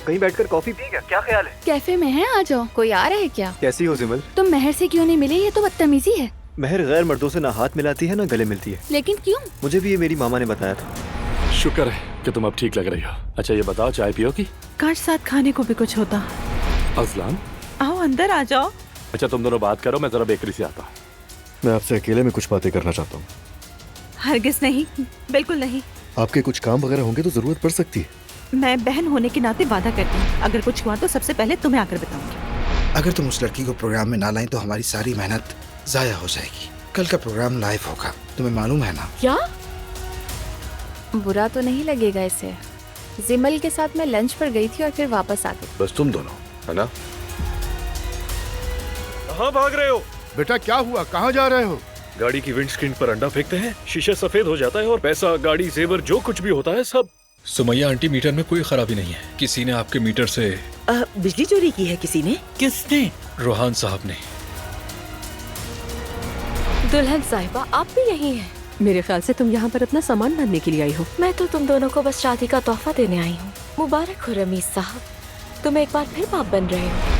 कहीं बैठकर कॉफी पिएगा, क्या ख्याल है? कैफे में है, आ जाओ। कोई आ रहा है क्या? कैसी हो जिमल? तुम महर से क्यों नहीं मिले? ये तो बदतमीजी है। महर गैर मर्दों से ना हाथ मिलाती है ना गले मिलती है। लेकिन क्यों? मुझे भी ये मेरी मामा ने बताया था। शुक्र है कि तुम अब ठीक लग रही हो। अच्छा ये बताओ, चाय पियोगी? काश साथ खाने को भी कुछ होता। अज़लान, आओ अंदर आ जाओ। अच्छा तुम दोनों बात करो, मैं जरा बेकरी से आता हूँ। मैं आपसे अकेले में कुछ बातें करना चाहता हूँ। हरगिज नहीं, बिल्कुल नहीं। आपके कुछ काम वगैरह होंगे तो जरूरत पड़ सकती है। मैं बहन होने के नाते वादा करती हूँ, अगर कुछ हुआ तो सबसे पहले तुम्हें आकर बताऊंगी। अगर तुम उस लड़की को प्रोग्राम में ना लाएं तो हमारी सारी मेहनत जाया हो जाएगी। कल का प्रोग्राम लाइव होगा, तुम्हें मालूम है ना? क्या? बुरा तो नहीं लगेगा इसे। जिमल के साथ मैं लंच पर गई थी और फिर वापस आ गई। बस तुम दोनों, है ना? कहाँ भाग रहे हो? बेटा क्या हुआ, कहाँ जा रहे हो? गाड़ी की विंडस्क्रीन पर अंडा फेंकते हैं, शीशा सफेद हो जाता है और पैसा, गाड़ी, जेवर जो कुछ भी होता है सब। सुमैया आंटी, मीटर में कोई खराबी नहीं है। किसी ने आपके मीटर से बिजली चोरी की है किसी ने? किसने? रोहान साहब ने। दुल्हन साहिबा, आप भी यही हैं? मेरे ख्याल से तुम यहाँ पर अपना सामान भरने के लिए आई हो। मैं तो तुम दोनों को बस शादी का तोहफा देने आई हूँ। मुबारक हो रमीज साहब, तुम एक बार फिर बाप बन रहे हो।